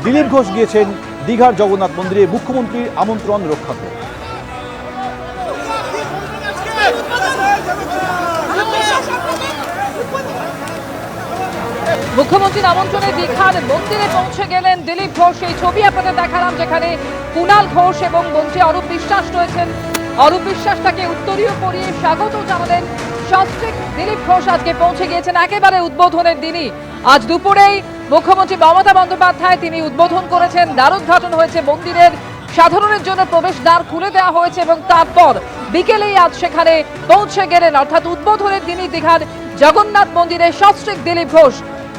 দিলীপ ঘোষ গিয়েছেন দীঘার জগন্নাথ মন্দিরে মুখ্যমন্ত্রীর আমন্ত্রণ রক্ষা করে। মুখ্যমন্ত্রীর আমন্ত্রণে দীঘার মন্দিরে পৌঁছে গেলেন দিলীপ ঘোষ। এই ছবি আপনাদের দেখালাম, যেখানে কুণাল ঘোষ এবং মন্ত্রী অরূপ বিশ্বাস রয়েছেন। অরূপ বিশ্বাস তাকে উত্তরীয় পরিয়ে স্বাগত জানালেন। সস্ত্রীক দিলীপ ঘোষ আজকে পৌঁছে গিয়েছেন একেবারে উদ্বোধনের দিনই। আজ দুপুরেই মুখ্যমন্ত্রী মমতা বন্দ্যোপাধ্যায় তিনি উদ্বোধন করেছেন। দ্বারোদ্ঘাটন হয়েছে মন্দিরের, সাধারণের জন্য প্রবেশ দ্বার খুলে দেওয়া হয়েছে এবং তারপর বিকেলেই আজ সেখানে পৌঁছে গেলেন, অর্থাৎ উদ্বোধনের দিনই দীঘার জগন্নাথ মন্দিরে সস্ত্রীক দিলীপ ঘোষ।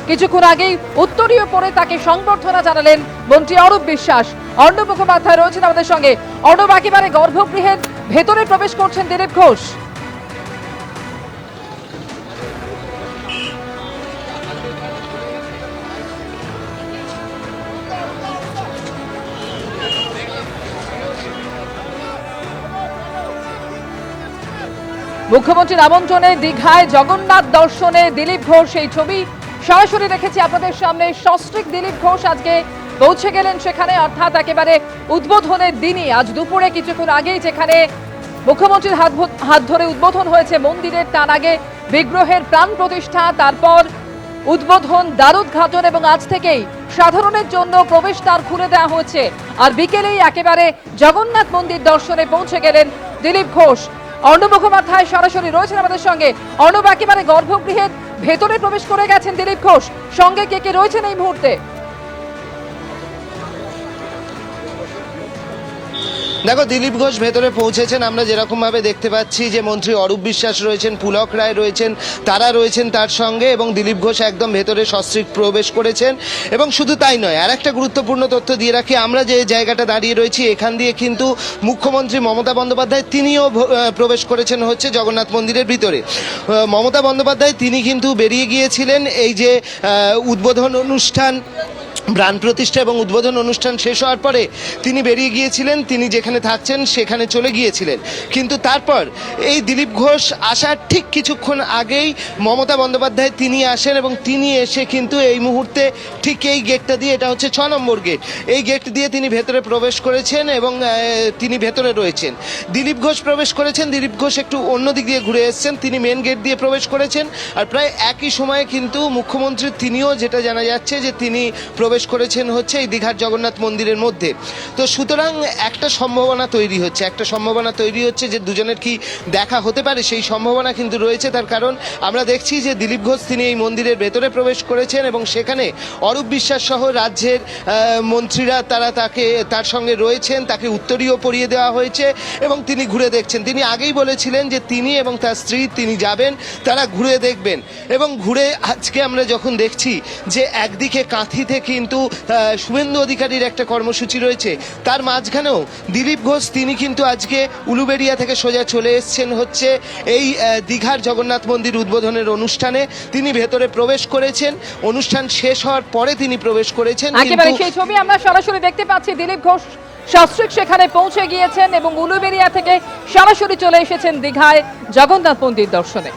কিছুক্ষণ আগেই উত্তরীয় পরে তাকে সংবর্ধনা জানালেন মন্ত্রী অরূপ বিশ্বাস। অর্ণব মুখোপাধ্যায় রয়েছেন আমাদের সঙ্গে। অর্ণব, একেবারে গর্ভগৃহের ভেতরে প্রবেশ করছেন দিলীপ ঘোষ। মুখ্যমন্ত্রীর আমন্ত্রণে দীঘায় জগন্নাথ দর্শনে দিলীপ ঘোষ, এই ছবি সরাসরি রেখেছি আপনাদের সামনে। সস্ত্রীক দিলীপ ঘোষ আজকে পৌঁছে গেলেন সেখানে, অর্থাৎ একেবারে উদ্বোধনের দিনই আজ দুপুরে কিছুক্ষণ আগেই যেখানে মুখ্যমন্ত্রীর হাত ধরে উদ্বোধন হয়েছে মন্দিরের, তার আগে বিগ্রহের প্রাণ প্রতিষ্ঠা, তারপর উদ্বোধন, দ্বারোদ্ঘাটন এবং আজ থেকেই সাধারণের জন্য প্রবেশদ্বার খুলে দেওয়া হয়েছে। আর বিকেলেই একেবারে জগন্নাথ মন্দির দর্শনে পৌঁছে গেলেন দিলীপ ঘোষ। অর্ণব মুখোপাধ্যায় সরাসরি রয়েছেন আমাদের সঙ্গে। অর্ণব, একেবারে গর্ভগৃহের ভেতরে প্রবেশ করে গেছেন দিলীপ ঘোষ, সঙ্গে কে কে রয়েছেন এই মুহূর্তে? দেখো, দিলীপ ঘোষ ভেতরে পৌঁছেছেন। আমরা যেরকম ভাবে দেখতে পাচ্ছি যে মন্ত্রী অরূপ বিশ্বাস রয়েছেন, পুলক রায় রয়েছেন, তারা রয়েছেন তার সঙ্গে, এবং দিলীপ ঘোষ একদম ভেতরে সস্ত্রীক প্রবেশ করেছেন। এবং শুধু তাই নয়, আর একটা গুরুত্বপূর্ণ তথ্য দিয়ে রাখি, আমরা যে জায়গাটা দাঁড়িয়ে রয়েছি এখান দিয়ে কিন্তু মুখ্যমন্ত্রী মমতা বন্দ্যোপাধ্যায় তিনিও প্রবেশ করেছেন হচ্ছে জগন্নাথ মন্দিরের ভিতরে। মমতা বন্দ্যোপাধ্যায় তিনি কিন্তু বেরিয়ে গিয়েছিলেন এই যে উদ্বোধন অনুষ্ঠান, প্রাণ প্রতিষ্ঠা এবং উদ্বোধন অনুষ্ঠান শেষ হওয়ার পরে তিনি বেরিয়ে গিয়েছিলেন, তিনি যেখানে থাকছেন সেখানে চলে গিয়েছিলেন। কিন্তু তারপর এই দিলীপ ঘোষ আসার ঠিক কিছুক্ষণ আগেই মমতা বন্দ্যোপাধ্যায় তিনি আসেন, এবং তিনি এসে কিন্তু এই মুহূর্তে ঠিক এই গেটটা দিয়ে, এটা হচ্ছে 6 নম্বর গেট, এই গেট দিয়ে তিনি ভেতরে প্রবেশ করেছেন এবং তিনি ভেতরে রয়েছেন। দিলীপ ঘোষ প্রবেশ করেছেন, দিলীপ ঘোষ একটু অন্য দিক দিয়ে ঘুরে এসেছেন, তিনি মেন গেট দিয়ে প্রবেশ করেছেন। আর প্রায় একই সময়ে কিন্তু মুখ্যমন্ত্রী তিনিও, যেটা জানা যাচ্ছে যে তিনি প্রবেশ করেছেন হচ্ছে এই দীঘার জগন্নাথ মন্দিরের মধ্যে। তো সুতরাং একটা সম্ভাবনা তৈরি হচ্ছে যে দুজনের কি দেখা হতে পারে, সেই সম্ভাবনা কিন্তু রয়েছে। তার কারণ আমরা দেখছি যে দিলীপ ঘোষ তিনি এই মন্দিরের ভেতরে প্রবেশ করেছেন এবং সেখানে অরূপ বিশ্বাস সহ রাজ্যের মন্ত্রীরা তার সঙ্গে রয়েছেন, তাকে উত্তরীয় পরিয়ে দেওয়া হয়েছে এবং তিনি ঘুরে দেখছেন। তিনি আগেই বলেছিলেন যে তিনি এবং তার স্ত্রী তিনি যাবেন, তারা ঘুরে দেখবেন। এবং ঘুরে আজকে আমরা যখন দেখছি যে একদিকে কাঁথিতে কিন্তু শুভেন্দু অধিকারীর একটা কর্মসূচি রয়েছে, তার মাঝখানেও দিলীপ ঘোষ তিনি কিন্তু আজকে উলুবেড়িয়া থেকে সোজা চলে এসছেন হচ্ছে এই দীঘার জগন্নাথ মন্দির উদ্বোধনের অনুষ্ঠানে। তিনি ভেতরে প্রবেশ করেছেন, অনুষ্ঠান শেষ হওয়ার পরে তিনি প্রবেশ করেছেন। একেবারে সেই ছবি আমরা সরাসরি দেখতে পাচ্ছি। দিলীপ ঘোষ সস্ত্রীক সেখানে পৌঁছে গিয়েছেন এবং উলুবেড়িয়া থেকে সরাসরি চলে এসেছেন দীঘায় জগন্নাথ মন্দির দর্শনে।